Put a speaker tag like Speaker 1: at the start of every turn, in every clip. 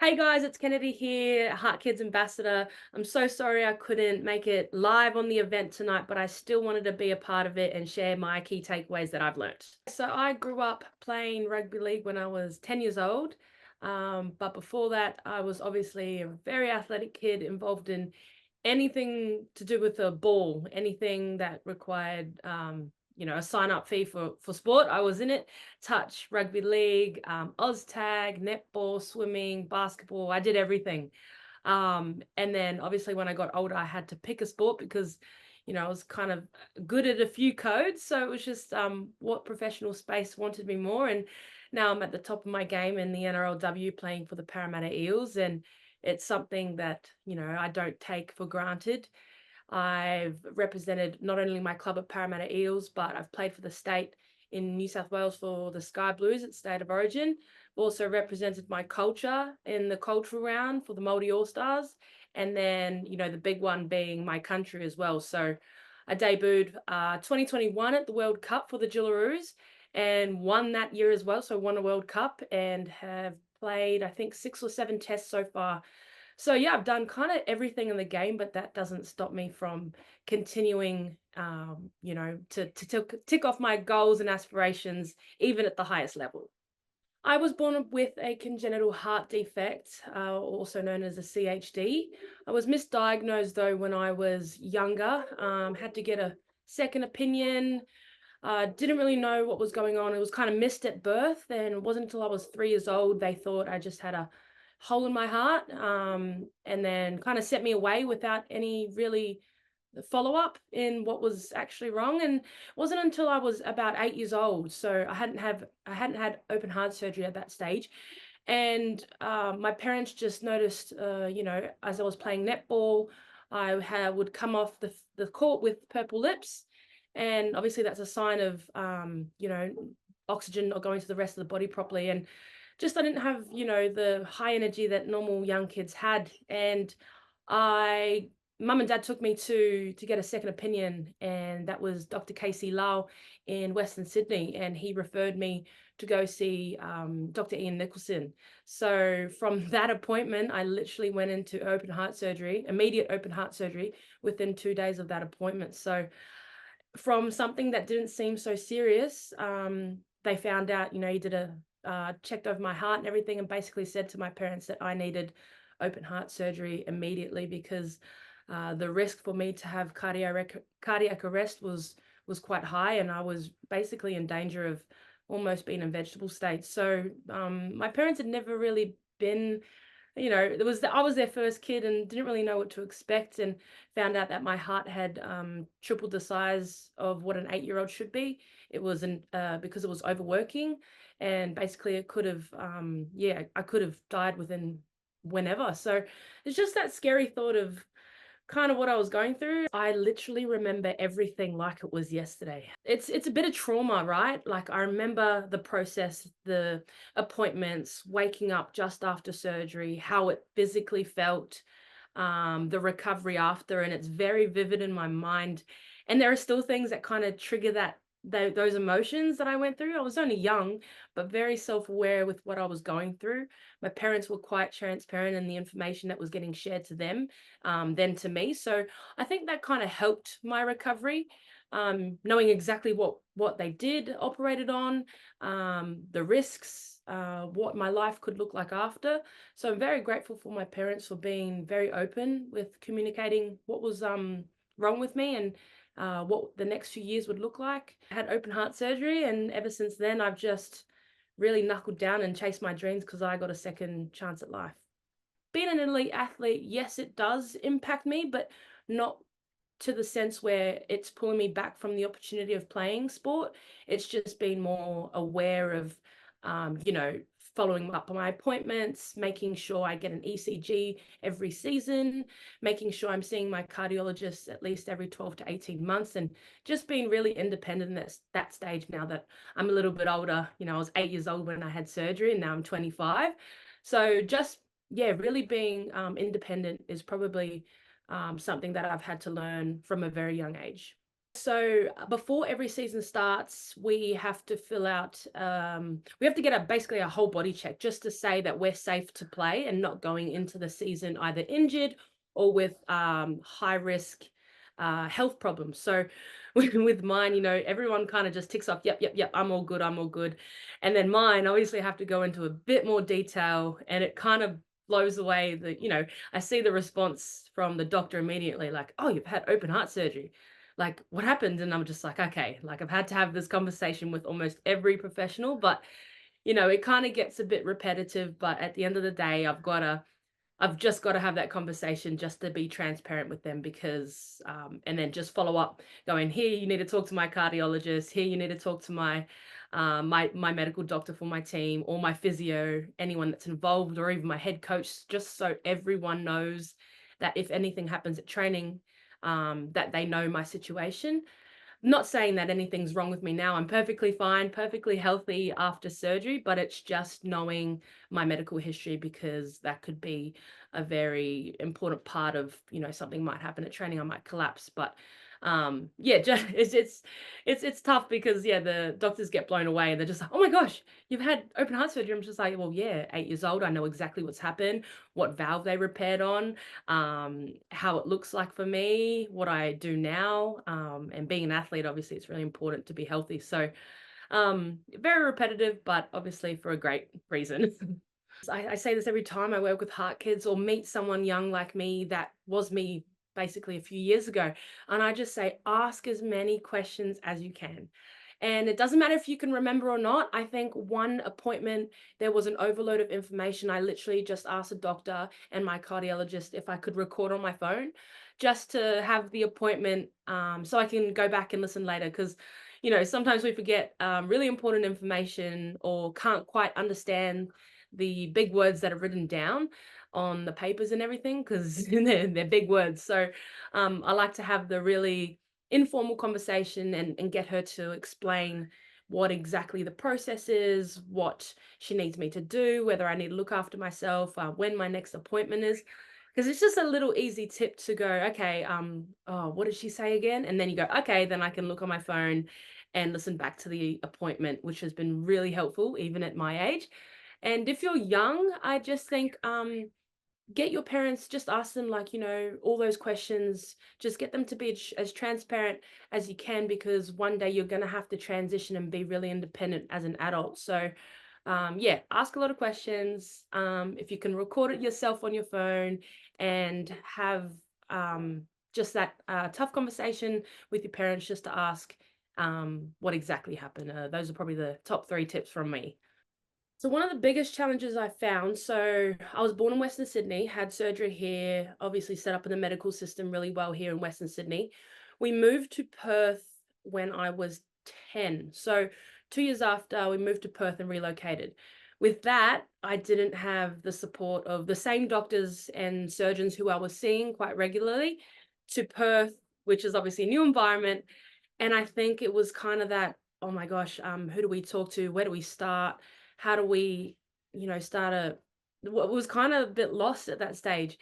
Speaker 1: Hey guys, it's Kennedy here, Heart Kids Ambassador. I'm so sorry I couldn't make it live on the event tonight, but I still wanted to be a part of it and share my key takeaways that I've learnt. So I grew up playing rugby league when I was 10 years old. But before that, I was obviously a very athletic kid involved in anything to do with a ball, anything that required a sign up fee for sport. I was in it. Touch, rugby league, Oz tag, netball, swimming, basketball. I did everything. And then obviously when I got older, I had to pick a sport because I was kind of good at a few codes. So it was just what professional space wanted me more. And now I'm at the top of my game in the NRLW playing for the Parramatta Eels. And it's something that, I don't take for granted. I've represented not only my club at Parramatta Eels, but I've played for the state in New South Wales for the Sky Blues at State of Origin. I've also represented my culture in the cultural round for the Māori All Stars. And then, the big one being my country as well. So I debuted 2021 at the World Cup for the Jillaroos and won that year as well. So won a World Cup and have played, I think, 6 or 7 tests so far. So yeah, I've done kind of everything in the game, but that doesn't stop me from continuing, to tick off my goals and aspirations, even at the highest level. I was born with a congenital heart defect, also known as a CHD. I was misdiagnosed though when I was younger, had to get a second opinion, didn't really know what was going on. It was kind of missed at birth, and it wasn't until I was 3 years old they thought I just had a hole in my heart, and then kind of sent me away without any really follow up in what was actually wrong. And it wasn't until I was about 8 years old, so I hadn't had open heart surgery at that stage. And my parents just noticed, as I was playing netball, would come off the court with purple lips, and obviously that's a sign of oxygen not going to the rest of the body properly. And just I didn't have the high energy that normal young kids had. And I mum and dad took me to get a second opinion, and that was Dr. Casey Lau in Western Sydney, and he referred me to go see Dr. Ian Nicholson. So from that appointment, I literally went into immediate open heart surgery within 2 days of that appointment. So from something that didn't seem so serious, they found out, he did a checked over my heart and everything, and basically said to my parents that I needed open heart surgery immediately because the risk for me to have cardiac arrest was quite high, and I was basically in danger of almost being in vegetable state. So my parents had never really been, I was their first kid and didn't really know what to expect, and found out that my heart had tripled the size of what an 8-year-old should be. It was because it was overworking, and basically it could have, I could have died within whenever. So it's just that scary thought of kind of what I was going through. I literally remember everything like it was yesterday. It's a bit of trauma, right? Like I remember the process, the appointments, waking up just after surgery, how it physically felt, the recovery after, and it's very vivid in my mind. And there are still things that kind of trigger those emotions that I went through. I was only young, but very self-aware with what I was going through. My parents were quite transparent in the information that was getting shared to them, than to me. So I think that kind of helped my recovery, knowing exactly what they did, operated on, the risks, what my life could look like after. So I'm very grateful for my parents for being very open with communicating what was wrong with me, and what the next few years would look like. I had open heart surgery, and ever since then, I've just really knuckled down and chased my dreams because I got a second chance at life. Being an elite athlete, yes, it does impact me, but not to the sense where it's pulling me back from the opportunity of playing sport. It's just being more aware of, following up on my appointments, making sure I get an ECG every season, making sure I'm seeing my cardiologist at least every 12 to 18 months, and just being really independent at that stage now that I'm a little bit older. I was 8 years old when I had surgery, and now I'm 25. So just, yeah, really being independent is probably something that I've had to learn from a very young age. So before every season starts, we have to fill out, we have to get basically a whole body check just to say that we're safe to play and not going into the season either injured or with high risk health problems. So with mine, everyone kind of just ticks off, yep, yep, yep, I'm all good, I'm all good. And then mine obviously have to go into a bit more detail, and it kind of blows away I see the response from the doctor immediately, like, oh, you've had open heart surgery, like, what happened? And I'm just like, okay, like I've had to have this conversation with almost every professional, but it kind of gets a bit repetitive. But at the end of the day, I've just got to have that conversation just to be transparent with them, because and then just follow up going, here you need to talk to my cardiologist, here you need to talk to my medical doctor for my team, or my physio, anyone that's involved, or even my head coach, just so everyone knows that if anything happens at training, that they know my situation. Not saying that anything's wrong with me now. I'm perfectly fine, perfectly healthy after surgery, but it's just knowing my medical history, because that could be a very important part of, something might happen at training, I might collapse. But yeah, just it's tough, because yeah, the doctors get blown away and they're just like, "Oh my gosh, you've had open heart surgery." I'm just like, "Well, yeah, 8 years old. I know exactly what's happened, what valve they repaired on, how it looks like for me, what I do now, and being an athlete, obviously, it's really important to be healthy." So, very repetitive, but obviously for a great reason. I say this every time I work with heart kids or meet someone young like me that was me basically a few years ago. And I just say, ask as many questions as you can. And it doesn't matter if you can remember or not. I think one appointment, there was an overload of information. I literally just asked the doctor and my cardiologist if I could record on my phone, just to have the appointment, so I can go back and listen later. Because, sometimes we forget really important information, or can't quite understand the big words that are written down on the papers and everything, because they're big words. So I like to have the really informal conversation, and get her to explain what exactly the process is, what she needs me to do, whether I need to look after myself, when my next appointment is. Because it's just a little easy tip to go, okay, oh, what did she say again? And then you go, okay, then I can look on my phone and listen back to the appointment, which has been really helpful even at my age. And if you're young, I just think, get your parents, just ask them, like, all those questions, just get them to be as transparent as you can, because one day you're going to have to transition and be really independent as an adult. So, yeah, ask a lot of questions. If you can record it yourself on your phone, and have just that tough conversation with your parents, just to ask what exactly happened. Those are probably the top three tips from me. So one of the biggest challenges I found, so I was born in Western Sydney, had surgery here, obviously set up in the medical system really well here in Western Sydney. We moved to Perth when I was 10. So 2 years after, we moved to Perth and relocated. With that, I didn't have the support of the same doctors and surgeons who I was seeing quite regularly, to Perth, which is obviously a new environment. And I think it was kind of that, oh my gosh, who do we talk to? Where do we start? How do we, start what was kind of a bit lost at that stage.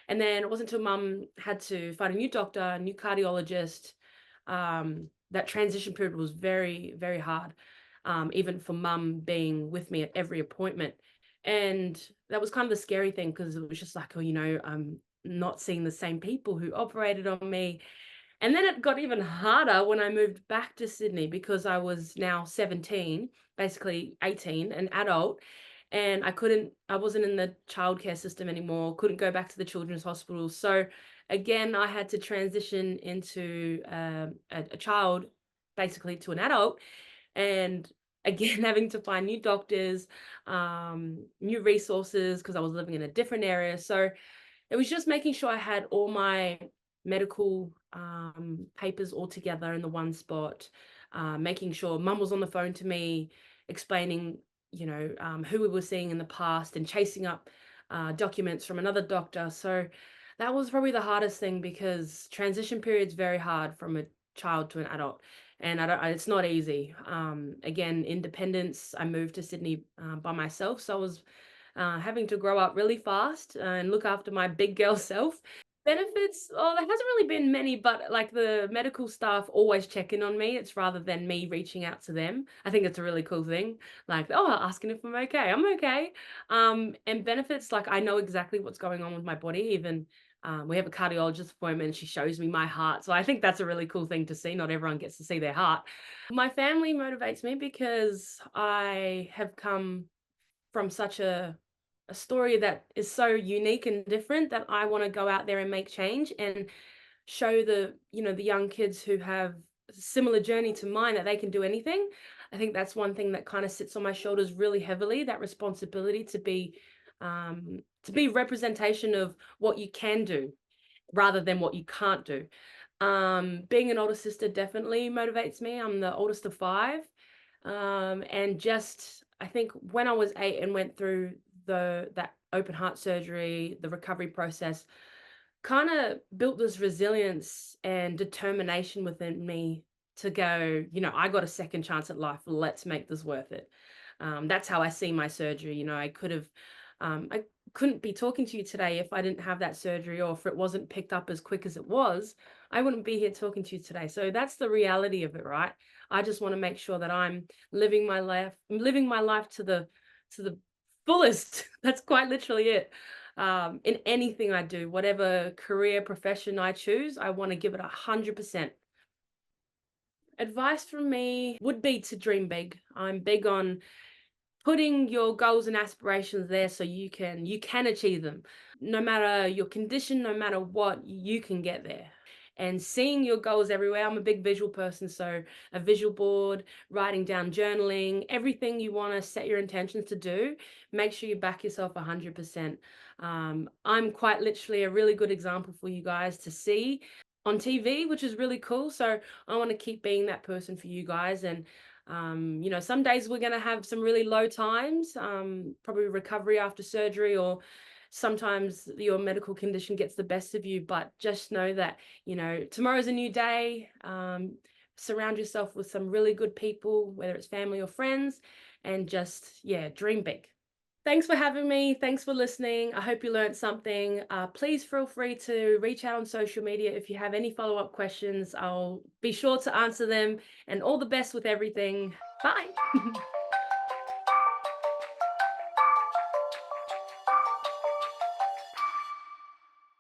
Speaker 1: And then it wasn't until mum had to find a new doctor, a new cardiologist. That transition period was very, very hard, even for mum being with me at every appointment. And that was kind of the scary thing, because it was just like, oh, I'm not seeing the same people who operated on me. And then it got even harder when I moved back to Sydney, because I was now 17, basically 18, an adult, and I wasn't in the childcare system anymore, couldn't go back to the children's hospital. So again, I had to transition into a child, basically to an adult, and again, having to find new doctors, new resources, because I was living in a different area. So it was just making sure I had all my medical papers all together in the one spot, making sure mum was on the phone to me, explaining, who we were seeing in the past, and chasing up documents from another doctor. So that was probably the hardest thing, because transition period's very hard from a child to an adult. And it's not easy. Again, independence. I moved to Sydney by myself, so I was having to grow up really fast and look after my big girl self. Benefits? Oh, there hasn't really been many, but like the medical staff always check in on me. It's rather than me reaching out to them. I think it's a really cool thing. Like, oh, asking if I'm okay. I'm okay. And benefits, like I know exactly what's going on with my body. Even we have a cardiologist appointment and she shows me my heart. So I think that's a really cool thing to see. Not everyone gets to see their heart. My family motivates me because I have come from such a story that is so unique and different that I want to go out there and make change and show the young kids who have a similar journey to mine that they can do anything. I think that's one thing that kind of sits on my shoulders really heavily, that responsibility to be representation of what you can do rather than what you can't do. Being an older sister definitely motivates me. I'm the oldest of five. And just I think when I was 8 and went through that open heart surgery, the recovery process, kind of built this resilience and determination within me to go, I got a second chance at life. Let's make this worth it. That's how I see my surgery. I couldn't be talking to you today if I didn't have that surgery, or if it wasn't picked up as quick as it was. I wouldn't be here talking to you today. So that's the reality of it, right? I just want to make sure that I'm living my life to the fullest. That's quite literally it. In anything I do, whatever career profession I choose, I want to give it 100%. Advice from me would be to dream big. I'm big on putting your goals and aspirations there so you can achieve them. No matter your condition, no matter what, you can get there. And seeing your goals everywhere. I'm a big visual person, so a visual board, writing down, journaling, everything you want to set your intentions to do, make sure you back yourself 100%. I'm quite literally a really good example for you guys to see on TV, which is really cool. So I want to keep being that person for you guys. And some days we're going to have some really low times, probably recovery after surgery, or sometimes your medical condition gets the best of you. But just know that, tomorrow's a new day. Surround yourself with some really good people, whether it's family or friends, and just, yeah, dream big. Thanks for having me. Thanks for listening. I hope you learned something. Please feel free to reach out on social media if you have any follow-up questions. I'll be sure to answer them, and all the best with everything. Bye.